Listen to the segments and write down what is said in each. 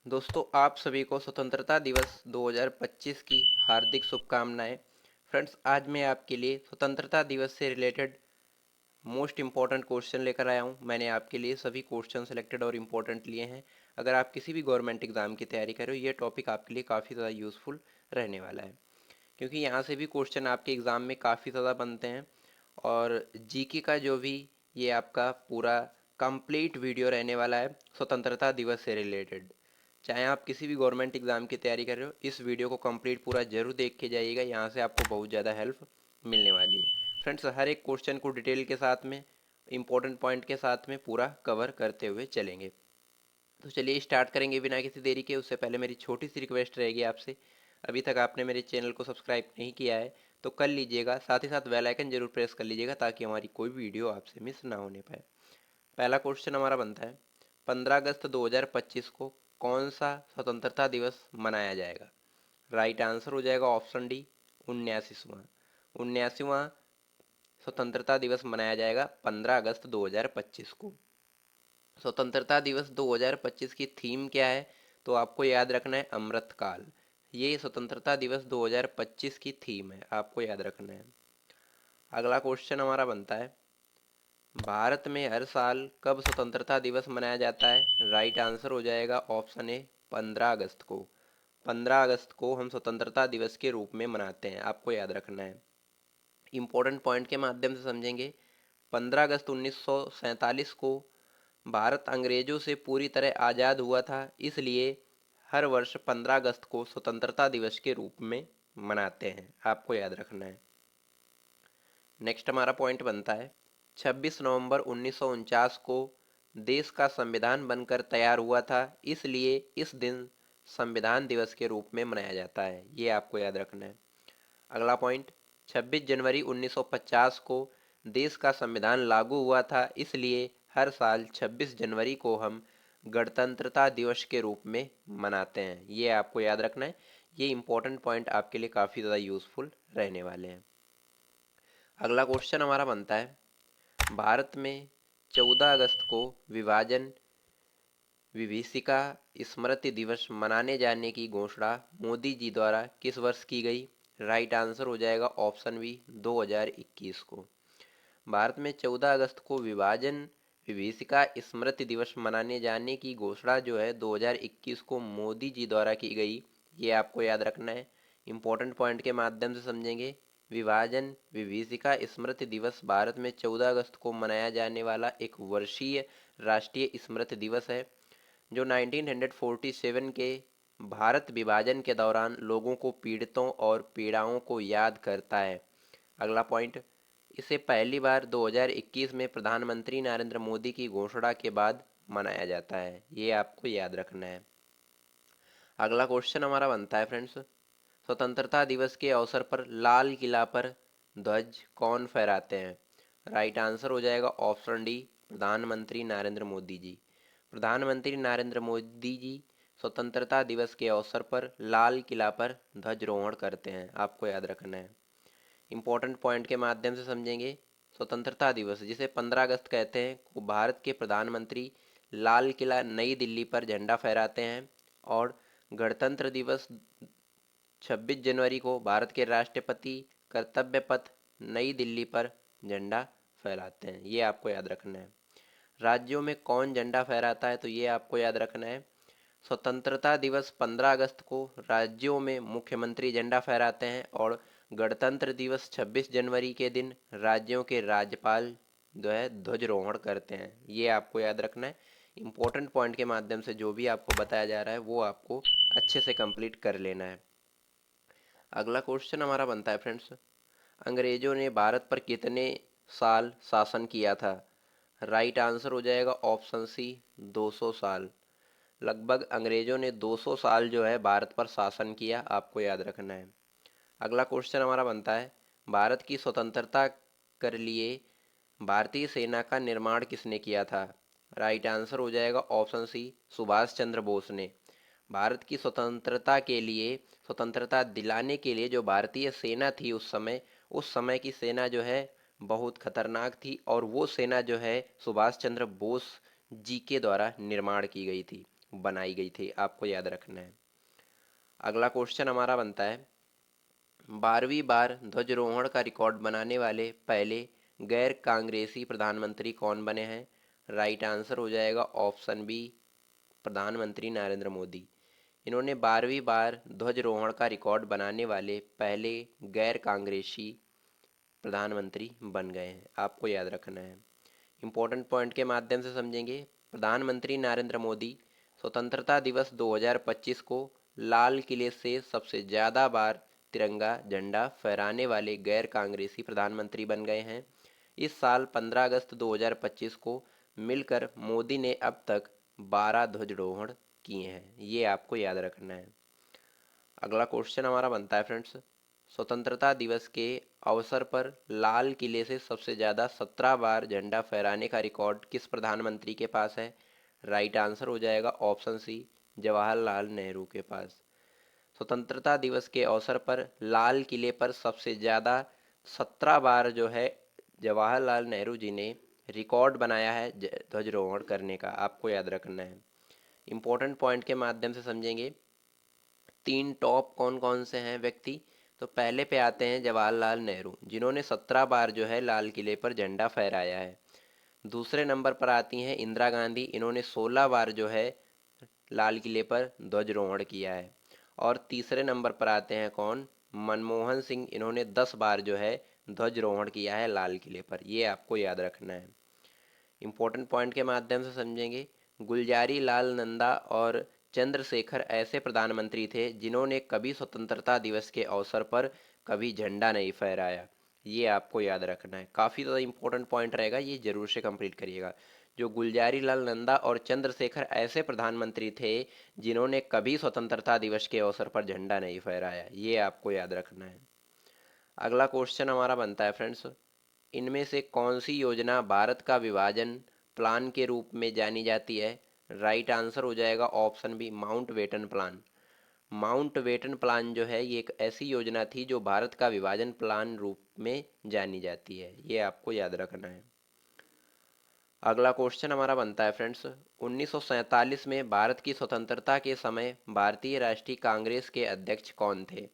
दोस्तों, आप सभी को स्वतंत्रता दिवस 2025 की हार्दिक शुभकामनाएं। फ्रेंड्स, आज मैं आपके लिए स्वतंत्रता दिवस से रिलेटेड मोस्ट इम्पॉर्टेंट क्वेश्चन लेकर आया हूं। मैंने आपके लिए सभी क्वेश्चन सेलेक्टेड और इम्पोर्टेंट लिए हैं। अगर आप किसी भी गवर्नमेंट एग्जाम की तैयारी कर रहे हो, ये टॉपिक आपके लिए काफ़ी ज़्यादा यूज़फुल रहने वाला है, क्योंकि यहाँ से भी क्वेश्चन आपके एग्ज़ाम में काफ़ी ज़्यादा बनते हैं। और जीके का जो भी ये आपका पूरा कंप्लीट वीडियो रहने वाला है स्वतंत्रता दिवस से रिलेटेड। चाहे आप किसी भी गवर्नमेंट एग्ज़ाम की तैयारी कर रहे हो, इस वीडियो को कंप्लीट पूरा जरूर देख के जाइएगा। यहाँ से आपको बहुत ज़्यादा हेल्प मिलने वाली है। फ्रेंड्स, हर एक क्वेश्चन को डिटेल के साथ में, इंपॉर्टेंट पॉइंट के साथ में पूरा कवर करते हुए चलेंगे। तो चलिए स्टार्ट करेंगे बिना किसी देरी के। उससे पहले मेरी छोटी सी रिक्वेस्ट रहेगी आपसे, अभी तक आपने मेरे चैनल को सब्सक्राइब नहीं किया है तो कर लीजिएगा, साथ ही साथ बेल आइकन जरूर प्रेस कर लीजिएगा ताकि हमारी कोई वीडियो आपसे मिस ना होने पाए। पहला क्वेश्चन हमारा बनता है, 15 अगस्त 2025 को कौन सा स्वतंत्रता दिवस मनाया जाएगा? राइट आंसर हो जाएगा ऑप्शन डी, 79वां। 79वां स्वतंत्रता दिवस मनाया जाएगा 15 अगस्त 2025 को। स्वतंत्रता दिवस 2025 की थीम क्या है? तो आपको याद रखना है अमृतकाल। ये स्वतंत्रता दिवस 2025 की थीम है, आपको याद रखना है। अगला क्वेश्चन हमारा बनता है, भारत में हर साल कब स्वतंत्रता दिवस मनाया जाता है? राइट आंसर हो जाएगा ऑप्शन ए, 15 अगस्त को। 15 अगस्त को हम स्वतंत्रता दिवस के रूप में मनाते हैं, आपको याद रखना है। इम्पोर्टेंट पॉइंट के माध्यम से समझेंगे। 15 अगस्त 1947 को भारत अंग्रेजों से पूरी तरह आज़ाद हुआ था, इसलिए हर वर्ष 15 अगस्त को स्वतंत्रता दिवस के रूप में मनाते हैं, आपको याद रखना है। नेक्स्ट हमारा पॉइंट बनता है, 26 नवंबर 1949 को देश का संविधान बनकर तैयार हुआ था, इसलिए इस दिन संविधान दिवस के रूप में मनाया जाता है, ये आपको याद रखना है। अगला पॉइंट, 26 जनवरी 1950 को देश का संविधान लागू हुआ था, इसलिए हर साल 26 जनवरी को हम गणतंत्रता दिवस के रूप में मनाते हैं, ये आपको याद रखना है। ये इंपॉर्टेंट पॉइंट आपके लिए काफ़ी ज़्यादा यूज़फुल रहने वाले हैं। अगला क्वेश्चन हमारा बनता है, भारत में 14 अगस्त को विभाजन विभीषिका स्मृति दिवस मनाने जाने की घोषणा मोदी जी द्वारा किस वर्ष की गई? राइट आंसर हो जाएगा ऑप्शन बी, 2021 को। भारत में 14 अगस्त को विभाजन विभीषिका स्मृति दिवस मनाने जाने की घोषणा जो है 2021 को मोदी जी द्वारा की गई, ये आपको याद रखना है। इंपॉर्टेंट पॉइंट के माध्यम से समझेंगे। विभाजन विभीषिका स्मृति दिवस भारत में 14 अगस्त को मनाया जाने वाला एक वर्षीय राष्ट्रीय स्मृति दिवस है, जो 1947 के भारत विभाजन के दौरान लोगों को पीड़ितों और पीड़ाओं को याद करता है। अगला पॉइंट, इसे पहली बार 2021 में प्रधानमंत्री नरेंद्र मोदी की घोषणा के बाद मनाया जाता है, ये आपको याद रखना है। अगला क्वेश्चन हमारा बनता है फ्रेंड्स, स्वतंत्रता दिवस के अवसर पर लाल किला पर ध्वज कौन फहराते हैं? राइट आंसर हो जाएगा ऑप्शन डी, प्रधानमंत्री नरेंद्र मोदी जी। प्रधानमंत्री नरेंद्र मोदी जी स्वतंत्रता दिवस के अवसर पर लाल किला पर ध्वजारोहण करते हैं, आपको याद रखना है। इंपॉर्टेंट पॉइंट के माध्यम से समझेंगे। स्वतंत्रता दिवस जिसे 15 अगस्त कहते हैं को भारत के प्रधानमंत्री लाल किला नई दिल्ली पर झंडा फहराते हैं, और गणतंत्र दिवस 26 जनवरी को भारत के राष्ट्रपति कर्तव्य पथ नई दिल्ली पर झंडा फहराते हैं, ये आपको याद रखना है। राज्यों में कौन झंडा फहराता है? तो ये आपको याद रखना है। स्वतंत्रता दिवस 15 अगस्त को राज्यों में मुख्यमंत्री झंडा फहराते हैं, और गणतंत्र दिवस 26 जनवरी के दिन राज्यों के राज्यपाल जो है ध्वजारोहण करते हैं, ये आपको याद रखना है। इंपॉर्टेंट पॉइंट के माध्यम से जो भी आपको बताया जा रहा है वो आपको अच्छे से कंप्लीट कर लेना है। अगला क्वेश्चन हमारा बनता है फ्रेंड्स, अंग्रेजों ने भारत पर कितने साल शासन किया था? राइट आंसर हो जाएगा ऑप्शन सी, 200 साल। लगभग अंग्रेजों ने 200 साल जो है भारत पर शासन किया, आपको याद रखना है। अगला क्वेश्चन हमारा बनता है, भारत की स्वतंत्रता कर लिए भारतीय सेना का निर्माण किसने किया था? राइट आंसर हो जाएगा ऑप्शन सी, सुभाष चंद्र बोस ने। भारत की स्वतंत्रता के लिए, स्वतंत्रता दिलाने के लिए जो भारतीय सेना थी उस समय की सेना जो है बहुत खतरनाक थी, और वो सेना जो है सुभाष चंद्र बोस जी के द्वारा निर्माण की गई थी। बनाई गई थी, आपको याद रखना है। अगला क्वेश्चन हमारा बनता है 12वीं बार ध्वजारोहण का रिकॉर्ड बनाने वाले पहले गैर कांग्रेसी प्रधानमंत्री कौन बने हैं? राइट आंसर हो जाएगा ऑप्शन बी, प्रधानमंत्री नरेंद्र मोदी। इन्होंने 12वीं बार ध्वजारोहण का रिकॉर्ड बनाने वाले पहले गैर कांग्रेसी प्रधानमंत्री बन गए हैं, आपको याद रखना है। इम्पोर्टेंट पॉइंट के माध्यम से समझेंगे। प्रधानमंत्री नरेंद्र मोदी स्वतंत्रता दिवस 2025 को लाल किले से सबसे ज़्यादा बार तिरंगा झंडा फहराने वाले गैर कांग्रेसी प्रधानमंत्री बन गए हैं। इस साल 15 अगस्त 2025 को मिलकर मोदी ने अब तक 12 ध्वजारोहण किए हैं, ये आपको याद रखना है। अगला क्वेश्चन हमारा बनता है फ्रेंड्स, स्वतंत्रता दिवस के अवसर पर लाल किले से सबसे ज़्यादा 17 बार झंडा फहराने का रिकॉर्ड किस प्रधानमंत्री के पास है? राइट आंसर हो जाएगा ऑप्शन सी, जवाहरलाल नेहरू के पास। स्वतंत्रता दिवस के अवसर पर लाल किले पर सबसे ज़्यादा 17 बार जो है जवाहरलाल नेहरू जी ने रिकॉर्ड बनाया है ध्वजारोहण करने का, आपको याद रखना है। इम्पोर्टेंट पॉइंट के माध्यम से समझेंगे। 3 टॉप कौन कौन से हैं व्यक्ति? तो पहले पे आते हैं जवाहरलाल नेहरू, जिन्होंने 17 बार जो है लाल किले पर झंडा फहराया है। दूसरे नंबर पर आती हैं इंदिरा गांधी, इन्होंने 16 बार जो है लाल किले पर ध्वजारोहण किया है। और तीसरे नंबर पर आते हैं कौन? मनमोहन सिंह, इन्होंने 10 बार जो है ध्वजारोहण किया है लाल किले पर, ये आपको याद रखना है। इम्पोर्टेंट पॉइंट के माध्यम से समझेंगे। गुलजारी लाल नंदा और चंद्रशेखर ऐसे प्रधानमंत्री थे जिन्होंने कभी स्वतंत्रता दिवस के अवसर पर कभी झंडा नहीं फहराया, ये आपको याद रखना है। काफ़ी ज़्यादा इंपॉर्टेंट पॉइंट रहेगा, ये जरूर से कंप्लीट करिएगा। जो गुलजारी लाल नंदा और चंद्रशेखर ऐसे प्रधानमंत्री थे जिन्होंने कभी स्वतंत्रता दिवस के अवसर पर झंडा नहीं फहराया, ये आपको याद रखना है। अगला क्वेश्चन हमारा बनता है फ्रेंड्स, इनमें से कौन सी योजना भारत का विभाजन प्लान के रूप में जानी जाती है? राइट आंसर हो जाएगा option B, Mountbatten plan. Mountbatten plan जो है ये एक ऐसी योजना थी जो भारत का विभाजन प्लान रूप में जानी जाती है, ये आपको याद रखना है। अगला क्वेश्चन हमारा बनता है फ्रेंड्स, 1947 में भारत की स्वतंत्रता के समय भारतीय राष्ट्रीय कांग्रेस के अध्यक्ष कौन थे?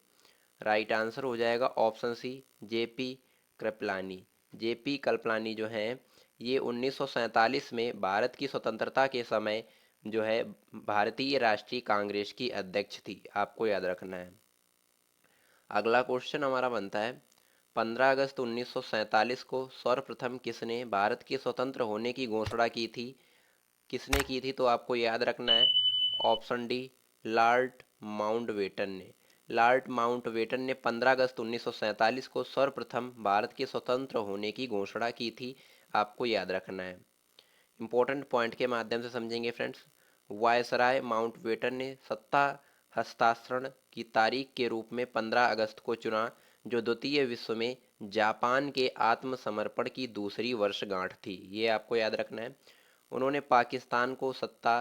राइट आंसर हो जाएगा option C, JP Kripalani. JP Kripalani जो हैं ये 1947 में भारत की स्वतंत्रता के समय जो है भारतीय राष्ट्रीय कांग्रेस की अध्यक्ष थी, आपको याद रखना है। अगला क्वेश्चन हमारा बनता है 15 अगस्त 1947 को सर्वप्रथम किसने भारत के स्वतंत्र होने की घोषणा की थी? किसने की थी? तो आपको याद रखना है ऑप्शन डी, लॉर्ड माउंटबेटन ने। लॉर्ड माउंटबेटन ने 15 अगस्त 1947 को सर्वप्रथम भारत के स्वतंत्र होने की घोषणा की थी, आपको याद रखना है। इंपॉर्टेंट पॉइंट के माध्यम से समझेंगे फ्रेंड्स। वायसराय माउंटबेटन ने सत्ता हस्तांतरण की तारीख के रूप में 15 अगस्त को चुना, जो द्वितीय विश्व में जापान के आत्मसमर्पण की दूसरी वर्षगांठ थी, ये आपको याद रखना है। उन्होंने पाकिस्तान को सत्ता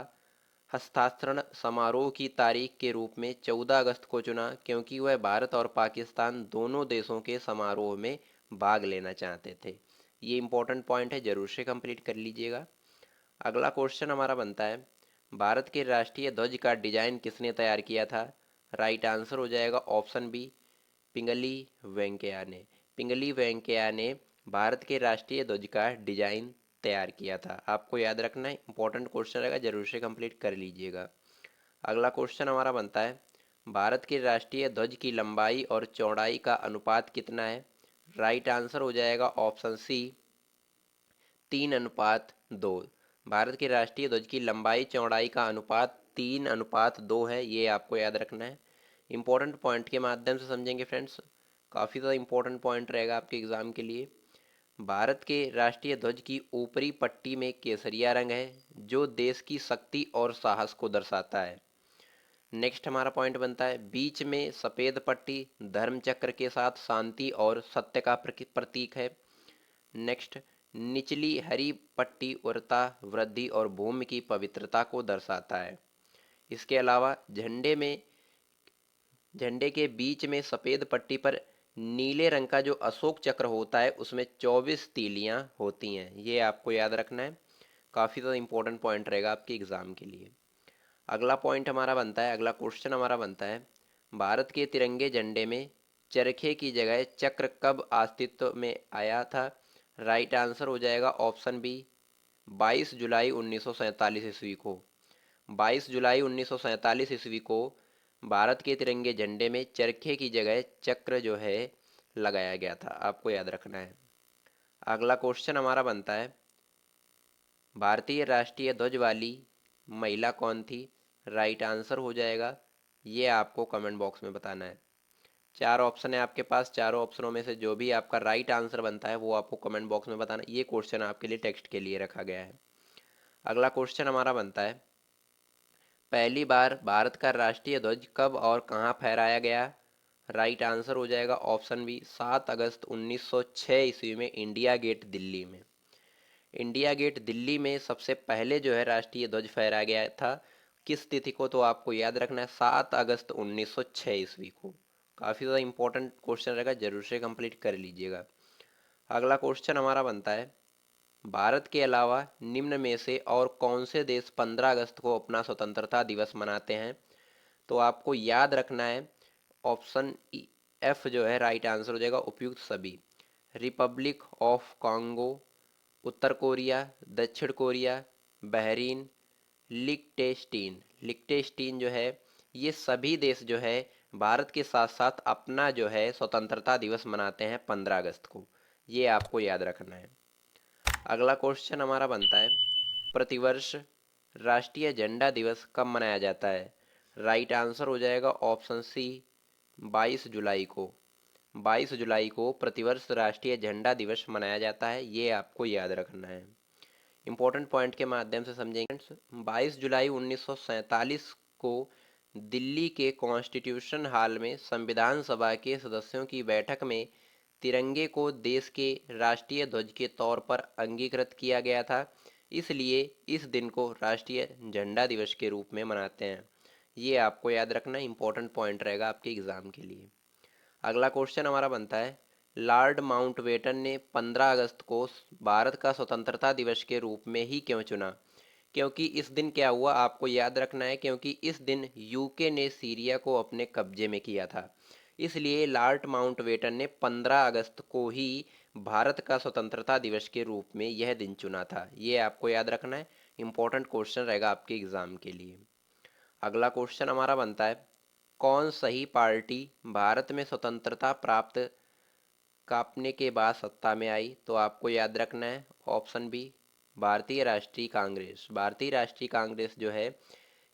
हस्तांतरण समारोह की तारीख के रूप में 14 अगस्त को चुना, क्योंकि वह भारत और पाकिस्तान दोनों देशों के समारोह में भाग लेना चाहते थे। ये इंपॉर्टेंट पॉइंट है, जरूर से कंप्लीट कर लीजिएगा। अगला क्वेश्चन हमारा बनता है भारत के राष्ट्रीय ध्वज का डिजाइन किसने तैयार किया था? राइट आंसर हो जाएगा ऑप्शन बी, पिंगली वेंकैया ने। पिंगली वेंकैया ने भारत के राष्ट्रीय ध्वज का डिजाइन तैयार किया था, आपको याद रखना है। इंपॉर्टेंट क्वेश्चन रहेगा, जरूर से कंप्लीट कर लीजिएगा। अगला क्वेश्चन हमारा बनता है भारत के राष्ट्रीय ध्वज की लंबाई और चौड़ाई का अनुपात कितना है? राइट आंसर हो जाएगा ऑप्शन सी, 3:2। भारत के राष्ट्रीय ध्वज की लंबाई चौड़ाई का अनुपात 3:2 है, ये आपको याद रखना है। इंपॉर्टेंट पॉइंट के माध्यम से समझेंगे फ्रेंड्स, काफ़ी ज़्यादा इंपॉर्टेंट पॉइंट रहेगा आपके एग्जाम के लिए। भारत के राष्ट्रीय ध्वज की ऊपरी पट्टी में केसरिया रंग है, जो देश की शक्ति और साहस को दर्शाता है। नेक्स्ट हमारा पॉइंट बनता है बीच में सफ़ेद पट्टी धर्म चक्र के साथ शांति और सत्य का प्रतीक है। नेक्स्ट, निचली हरी पट्टी उर्ता वृद्धि और भूमि की पवित्रता को दर्शाता है। इसके अलावा झंडे के बीच में सफ़ेद पट्टी पर नीले रंग का जो अशोक चक्र होता है उसमें 24 तीलियां होती हैं, ये आपको याद रखना है। काफ़ी ज़्यादा इंपॉर्टेंट पॉइंट रहेगा आपके एग्ज़ाम के लिए। अगला पॉइंट हमारा बनता है, अगला क्वेश्चन हमारा बनता है, भारत के तिरंगे झंडे में चरखे की जगह चक्र कब अस्तित्व में आया था? राइट आंसर हो जाएगा ऑप्शन बी, 22 जुलाई 1947 ईस्वी को। 22 जुलाई 1947 ईस्वी को भारत के तिरंगे झंडे में चरखे की जगह चक्र जो है लगाया गया था, आपको याद रखना है। अगला क्वेश्चन हमारा बनता है, भारतीय राष्ट्रीय ध्वज वाली महिला कौन थी? राइट आंसर हो जाएगा, ये आपको कमेंट बॉक्स में बताना है। चार ऑप्शन है आपके पास, चारों ऑप्शनों में से जो भी आपका राइट आंसर बनता है वो आपको कमेंट बॉक्स में बताना है। ये क्वेश्चन आपके लिए टेक्स्ट के लिए रखा गया है। अगला क्वेश्चन हमारा बनता है, पहली बार भारत का राष्ट्रीय ध्वज कब और कहाँ फहराया गया? राइट आंसर हो जाएगा ऑप्शन बी, 7 अगस्त 1906 ईस्वी में इंडिया गेट दिल्ली में। इंडिया गेट दिल्ली में सबसे पहले जो है राष्ट्रीय ध्वज फहराया गया था। किस तिथि को? तो आपको याद रखना है 7 अगस्त 1906 ईस्वी को। काफ़ी ज़्यादा इंपॉर्टेंट क्वेश्चन रहेगा, जरूर से कंप्लीट कर लीजिएगा। अगला क्वेश्चन हमारा बनता है, भारत के अलावा निम्न में से और कौन से देश 15 अगस्त को अपना स्वतंत्रता दिवस मनाते हैं? तो आपको याद रखना है ऑप्शन एफ जो है राइट आंसर हो जाएगा, उपयुक्त सभी। Republic of Congo, Uttar Korea, दक्षिण कोरिया, बहरीन, लिक्टेस्टीन। लिक्टेस्टीन जो है, ये सभी देश जो है भारत के साथ साथ अपना जो है स्वतंत्रता दिवस मनाते हैं 15 अगस्त को। ये आपको याद रखना है। अगला क्वेश्चन हमारा बनता है, प्रतिवर्ष राष्ट्रीय झंडा दिवस कब मनाया जाता है? राइट आंसर हो जाएगा ऑप्शन सी, 22 जुलाई को। 22 जुलाई को प्रतिवर्ष राष्ट्रीय झंडा दिवस मनाया जाता है, ये आपको याद रखना है। इंपॉर्टेंट पॉइंट के माध्यम से समझेंगे। 22 जुलाई 1947 को दिल्ली के कॉन्स्टिट्यूशन हॉल में संविधान सभा के सदस्यों की बैठक में तिरंगे को देश के राष्ट्रीय ध्वज के तौर पर अंगीकृत किया गया था। इसलिए इस दिन को राष्ट्रीय झंडा दिवस के रूप में मनाते हैं। ये आपको याद रखना इंपॉर्टेंट पॉइंट रहेगा आपके एग्जाम के लिए। अगला क्वेश्चन हमारा बनता है, लॉर्ड माउंटबेटन ने 15 अगस्त को भारत का स्वतंत्रता दिवस के रूप में ही क्यों चुना? क्योंकि इस दिन क्या हुआ, आपको याद रखना है, क्योंकि इस दिन यूके ने सीरिया को अपने कब्जे में किया था। इसलिए लॉर्ड माउंटबेटन ने 15 अगस्त को ही भारत का स्वतंत्रता दिवस के रूप में यह दिन चुना था। ये आपको याद रखना है, इंपॉर्टेंट क्वेश्चन रहेगा आपके एग्जाम के लिए। अगला क्वेश्चन हमारा बनता है, कौन सही पार्टी भारत में स्वतंत्रता प्राप्त कापने के बाद सत्ता में आई? तो आपको याद रखना है ऑप्शन बी, भारतीय राष्ट्रीय कांग्रेस। भारतीय राष्ट्रीय कांग्रेस जो है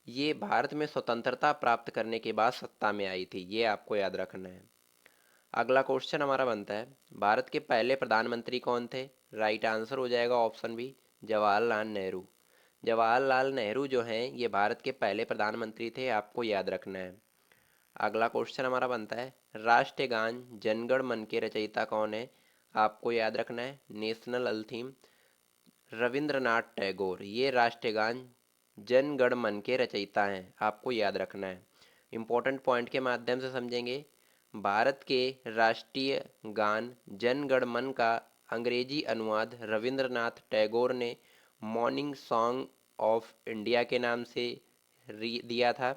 ये भारत में स्वतंत्रता प्राप्त करने के बाद सत्ता में आई थी, ये आपको याद रखना है। अगला क्वेश्चन हमारा बनता है, भारत के पहले प्रधानमंत्री कौन थे? राइट आंसर हो जाएगा ऑप्शन बी, जवाहरलाल नेहरू। जवाहरलाल नेहरू जो हैं ये भारत के पहले प्रधानमंत्री थे, आपको याद रखना है। अगला क्वेश्चन हमारा बनता है, राष्ट्रगान जनगण मन के रचयिता कौन है? आपको याद रखना है नेशनल एंथम रविंद्रनाथ टैगोर। ये राष्ट्रगान जनगण मन के रचयिता हैं, आपको याद रखना है। इंपॉर्टेंट पॉइंट के माध्यम से समझेंगे। भारत के राष्ट्रीय गान जन गण मन का अंग्रेजी अनुवाद रविंद्रनाथ टैगोर ने मॉर्निंग सॉन्ग ऑफ इंडिया के नाम से दिया था।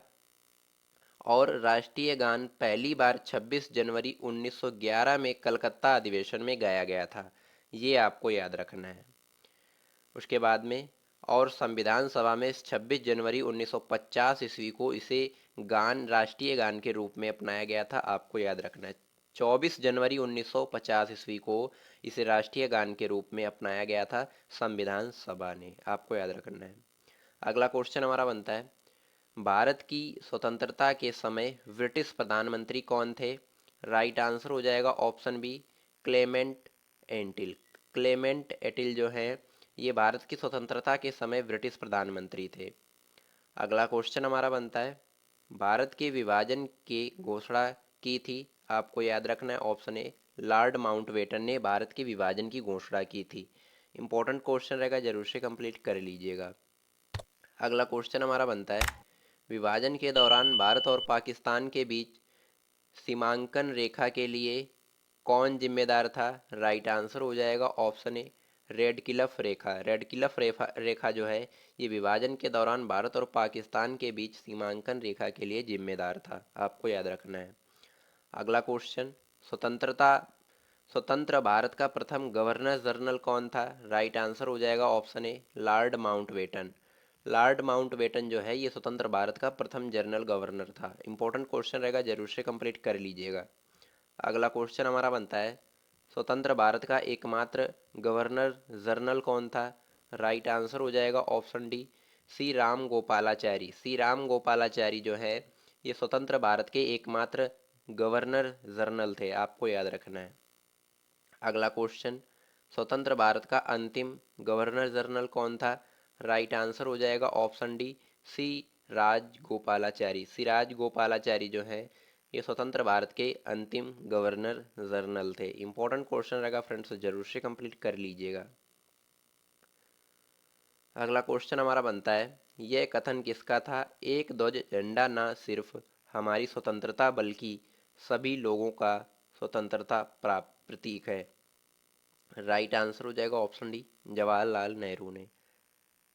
और राष्ट्रीय गान पहली बार 26 जनवरी 1911 में कलकत्ता अधिवेशन में गाया गया था, ये आपको याद रखना है। उसके बाद में और संविधान सभा में 26 जनवरी 1950 ईस्वी को इसे गान राष्ट्रीय गान के रूप में अपनाया गया था, आपको याद रखना है। 24 जनवरी 1950 ईस्वी को इसे राष्ट्रीय गान के रूप में अपनाया गया था संविधान सभा ने, आपको याद रखना है। अगला क्वेश्चन हमारा बनता है, भारत की स्वतंत्रता के समय ब्रिटिश प्रधानमंत्री कौन थे? राइट आंसर हो जाएगा option B, Clement Attlee. Clement Attlee जो हैं ये भारत की स्वतंत्रता के समय ब्रिटिश प्रधानमंत्री थे। अगला क्वेश्चन हमारा बनता है, भारत के विभाजन की घोषणा की थी? आपको याद रखना है ऑप्शन ए, लॉर्ड माउंटबेटन ने भारत के विभाजन की घोषणा की थी। इंपॉर्टेंट क्वेश्चन रहेगा, जरूर से कंप्लीट कर लीजिएगा। अगला क्वेश्चन हमारा बनता है, विभाजन के दौरान भारत और पाकिस्तान के बीच सीमांकन रेखा के लिए कौन जिम्मेदार था? राइट आंसर हो जाएगा ऑप्शन ए, रेड क्लिफ रेखा। रेखा जो है ये विभाजन के दौरान भारत और पाकिस्तान के बीच सीमांकन रेखा के लिए जिम्मेदार था, आपको याद रखना है। अगला क्वेश्चन, स्वतंत्रता स्वतंत्र भारत का प्रथम गवर्नर जनरल कौन था? राइट आंसर हो जाएगा option A Lord Mountbatten. Lord Mountbatten जो है ये स्वतंत्र भारत का प्रथम जनरल गवर्नर था। इंपॉर्टेंट क्वेश्चन रहेगा, जरूर से कंप्लीट कर लीजिएगा। अगला क्वेश्चन हमारा बनता है, स्वतंत्र भारत का एकमात्र गवर्नर जनरल कौन था? राइट आंसर हो जाएगा option D C Ram Gopalachari. C Ram Gopalachari जो है ये स्वतंत्र भारत के एकमात्र गवर्नर जनरल थे, आपको याद रखना है। अगला क्वेश्चन, स्वतंत्र भारत का अंतिम गवर्नर जनरल कौन था? राइट आंसर हो जाएगा ऑप्शन डी सी राजगोपालाचारी। सी राजगोपालाचारी जो है ये स्वतंत्र भारत के अंतिम गवर्नर जनरल थे। इंपॉर्टेंट क्वेश्चन रहेगा फ्रेंड्स, जरूर से कंप्लीट कर लीजिएगा। अगला क्वेश्चन हमारा बनता है, यह कथन किसका था? एक ध्वज झंडा न सिर्फ हमारी स्वतंत्रता बल्कि सभी लोगों का स्वतंत्रता प्रतीक है। राइट आंसर हो जाएगा ऑप्शन डी जवाहरलाल नेहरू ने।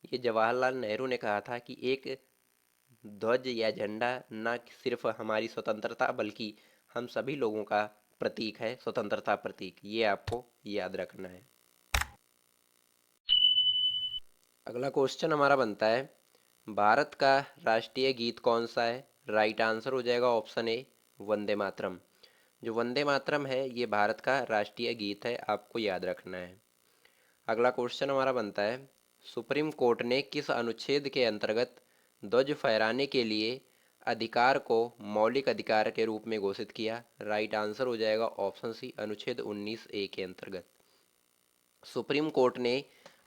ये जवाहरलाल नेहरू ने कहा था कि एक ध्वज या झंडा न सिर्फ हमारी स्वतंत्रता बल्कि हम सभी लोगों का प्रतीक है, स्वतंत्रता प्रतीक। ये आपको याद रखना है। अगला क्वेश्चन हमारा बनता है, भारत का राष्ट्रीय गीत कौन सा है? राइट आंसर हो जाएगा ऑप्शन ए वंदे मातरम। जो वंदे मातरम है ये भारत का राष्ट्रीय गीत है, आपको याद रखना है। अगला क्वेश्चन हमारा बनता है, सुप्रीम कोर्ट ने किस अनुच्छेद के अंतर्गत ध्वज फहराने के लिए अधिकार को मौलिक अधिकार के रूप में घोषित किया? राइट आंसर हो जाएगा ऑप्शन सी अनुच्छेद 19A के अंतर्गत। सुप्रीम कोर्ट ने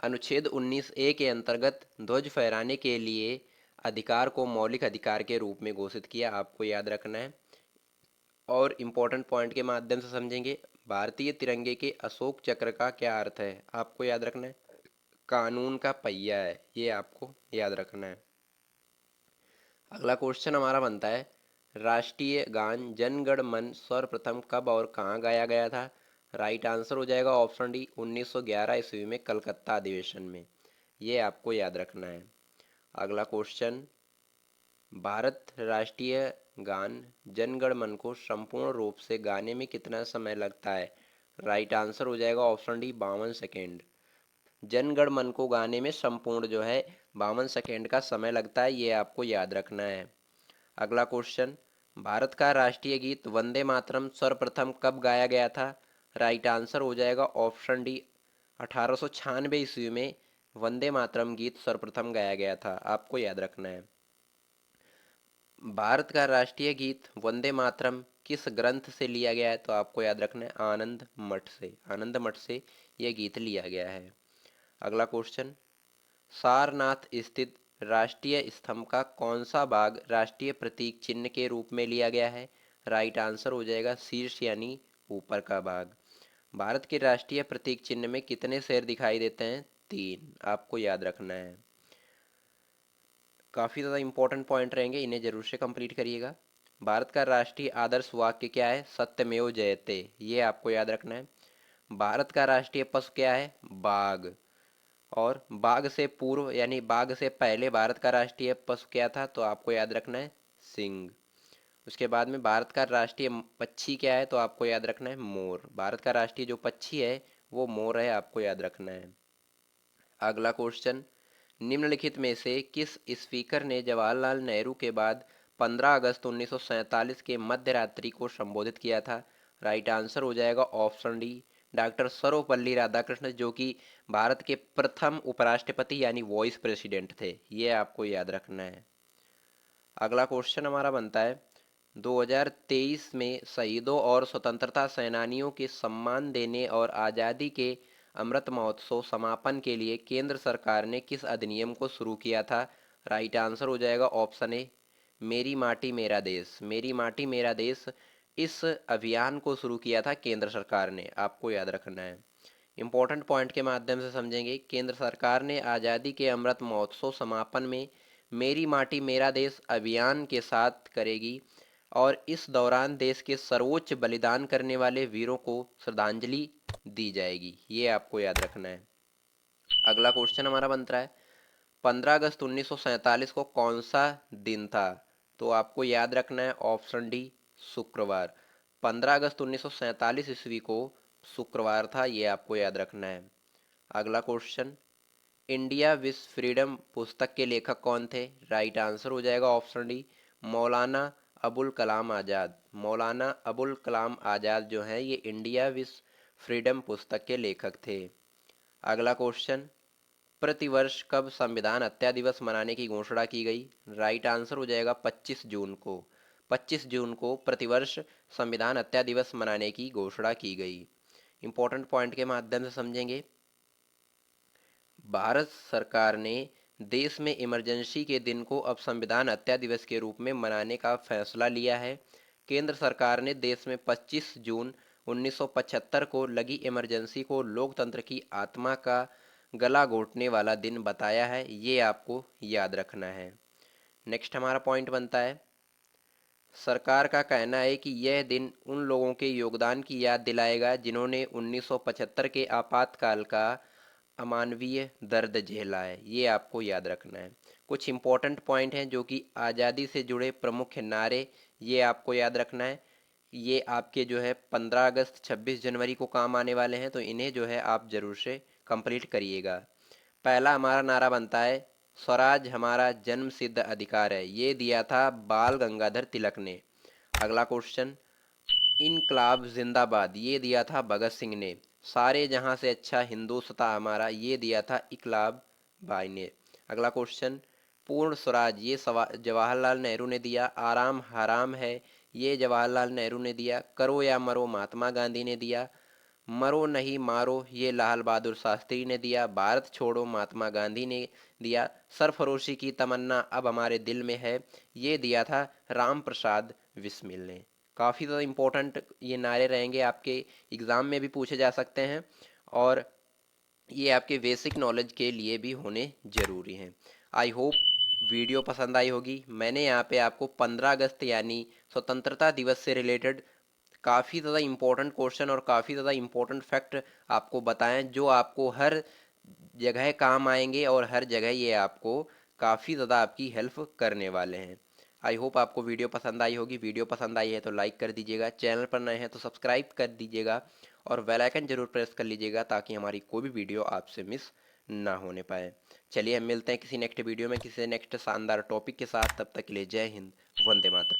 अनुच्छेद 19A के अंतर्गत ध्वज फहराने के लिए अधिकार को मौलिक अधिकार के रूप में घोषित किया, आपको याद रखना है। और इम्पोर्टेंट पॉइंट के माध्यम से समझेंगे, भारतीय तिरंगे के अशोक चक्र का क्या अर्थ है? आपको याद रखना है कानून का पहिया है, ये आपको याद रखना है। अगला क्वेश्चन हमारा बनता है, राष्ट्रीय गान जन गण मन सर्वप्रथम कब और कहाँ गाया गया था? राइट आंसर हो जाएगा ऑप्शन डी 1911 ईस्वी में कलकत्ता अधिवेशन में। ये आपको याद रखना है। अगला क्वेश्चन, भारत राष्ट्रीय गान जन गण मन को संपूर्ण रूप से गाने में कितना समय लगता है? राइट आंसर हो जाएगा option D 52 second. Jana Gana मन को गाने में संपूर्ण जो है 52 सेकेंड का समय लगता है, ये आपको याद रखना है। अगला क्वेश्चन, भारत का राष्ट्रीय गीत वंदे मातरम सर्वप्रथम कब गाया गया था? राइट आंसर हो जाएगा ऑप्शन डी 1896 ईस्वी में वंदे मातरम गीत सर्वप्रथम गाया गया था, आपको याद रखना है। भारत का राष्ट्रीय गीत वंदे मातरम किस ग्रंथ से लिया गया है? तो आपको याद रखना है आनंद मठ से। आनंद मठ से यह गीत लिया गया है। अगला क्वेश्चन, सारनाथ स्थित राष्ट्रीय स्तंभ का कौन सा भाग राष्ट्रीय प्रतीक चिन्ह के रूप में लिया गया है? राइट आंसर हो जाएगा शीर्ष यानी ऊपर का भाग। भारत के राष्ट्रीय प्रतीक चिन्ह में कितने शेर दिखाई देते हैं? 3, आपको याद रखना है। काफ़ी ज़्यादा इंपॉर्टेंट पॉइंट रहेंगे, इन्हें जरूर से कंप्लीट करिएगा। भारत का राष्ट्रीय आदर्श वाक्य क्या है? सत्यमेव जयते, ये आपको याद रखना है। भारत का राष्ट्रीय पशु क्या है? बाघ। और बाघ से पूर्व यानी बाघ से पहले भारत का राष्ट्रीय पशु क्या था? तो आपको याद रखना है सिंह। उसके बाद में भारत का राष्ट्रीय पक्षी क्या है? तो आपको याद रखना है मोर। भारत का राष्ट्रीय जो पक्षी है वो मोर है, आपको याद रखना है। अगला क्वेश्चन, निम्नलिखित में से किस स्पीकर ने जवाहरलाल नेहरू के बाद 15 अगस्त 1947 के मध्य रात्रि को संबोधित किया था? राइट आंसर हो जाएगा option D doctor Sarvepalli Radhakrishnan, जो कि भारत के प्रथम उपराष्ट्रपति यानी वाइस प्रेसिडेंट थे। ये आपको याद रखना है। अगला क्वेश्चन हमारा बनता है, 2023 में शहीदों और स्वतंत्रता सेनानियों के सम्मान देने और आज़ादी के अमृत महोत्सव समापन के लिए केंद्र सरकार ने किस अधिनियम को शुरू किया था? राइट आंसर हो जाएगा ऑप्शन ए मेरी माटी मेरा देश। मेरी माटी मेरा देश इस अभियान को शुरू किया था केंद्र सरकार ने, आपको याद रखना है। इम्पोर्टेंट पॉइंट के माध्यम से समझेंगे, केंद्र सरकार ने आज़ादी के अमृत महोत्सव समापन में मेरी माटी मेरा देश अभियान के साथ करेगी और इस दौरान देश के सर्वोच्च बलिदान करने वाले वीरों को श्रद्धांजलि दी जाएगी। ये आपको याद रखना है। अगला क्वेश्चन हमारा बनता है 15 अगस्त 1947 को कौन सा दिन था? तो आपको याद रखना है ऑप्शन डी, शुक्रवार। 15 अगस्त 1947 ईस्वी को शुक्रवार था, ये आपको याद रखना है। अगला क्वेश्चन, इंडिया विश फ्रीडम पुस्तक के लेखक कौन थे? राइट आंसर हो जाएगा ऑप्शन डी, मौलाना अबुल कलाम आज़ाद। मौलाना अबुल कलाम आज़ाद जो हैं ये इंडिया विश फ्रीडम पुस्तक के लेखक थे। अगला क्वेश्चन, प्रतिवर्ष कब संविधान हत्या दिवस मनाने की घोषणा की गई? राइट आंसर हो जाएगा 25 जून को। 25 जून को प्रतिवर्ष संविधान हत्या दिवस मनाने की घोषणा की गई। इंपॉर्टेंट पॉइंट के माध्यम से समझेंगे। भारत सरकार ने देश में इमरजेंसी के दिन को अब संविधान हत्या दिवस के रूप में मनाने का फैसला लिया है। केंद्र सरकार ने देश में 25 जून 1975 को लगी इमरजेंसी को लोकतंत्र की आत्मा का गला घोटने वाला दिन बताया है, ये आपको याद रखना है। नेक्स्ट हमारा पॉइंट बनता है, सरकार का कहना है कि यह दिन उन लोगों के योगदान की याद दिलाएगा जिन्होंने 1975 के आपातकाल का अमानवीय दर्द झेला है, ये आपको याद रखना है। कुछ इंपॉर्टेंट पॉइंट हैं जो कि आज़ादी से जुड़े प्रमुख नारे, ये आपको याद रखना है। ये आपके जो है 15 अगस्त 26 जनवरी को काम आने वाले हैं, तो इन्हें जो है आप जरूर से कंप्लीट करिएगा। पहला हमारा नारा बनता है, स्वराज हमारा जन्म सिद्ध अधिकार है, ये दिया था बाल गंगाधर तिलक ने। अगला क्वेश्चन, इनकलाब जिंदाबाद, ये दिया था भगत सिंह ने। सारे जहां से अच्छा हिंदुस्तां हमारा, ये दिया था इकलाब भाई ने। अगला क्वेश्चन, पूर्ण स्वराज, ये जवाहरलाल नेहरू ने दिया। आराम हराम है, ये जवाहरलाल नेहरू ने दिया। करो या मरो, महात्मा गांधी ने दिया। मरो नहीं मारो, ये लाल बहादुर शास्त्री ने दिया। भारत छोड़ो, महात्मा गांधी ने दिया। सरफरोशी की तमन्ना अब हमारे दिल में है, ये दिया था राम प्रसाद बिस्मिल ने। काफ़ी ज़्यादा इम्पोर्टेंट ये नारे रहेंगे, आपके एग्ज़ाम में भी पूछे जा सकते हैं और ये आपके बेसिक नॉलेज के लिए भी होने ज़रूरी हैं। आई होप वीडियो पसंद आई होगी। मैंने यहाँ पे आपको 15 अगस्त यानी स्वतंत्रता दिवस से रिलेटेड काफ़ी ज़्यादा इम्पोर्टेंट क्वेश्चन और काफ़ी ज़्यादा इम्पोर्टेंट फैक्ट आपको बताएं जो आपको हर जगह काम आएंगे और हर जगह ये आपको काफ़ी ज़्यादा आपकी हेल्प करने वाले हैं। आई होप आपको वीडियो पसंद आई होगी। वीडियो पसंद आई है तो लाइक कर दीजिएगा, चैनल पर नए हैं तो सब्सक्राइब कर दीजिएगा और बेल आइकन जरूर प्रेस कर लीजिएगा ताकि हमारी कोई भी वीडियो आपसे मिस ना होने पाए। चलिए हम मिलते हैं किसी नेक्स्ट वीडियो में किसी नेक्स्ट शानदार टॉपिक के साथ। तब तक के लिए जय हिंद, वंदे मातरम।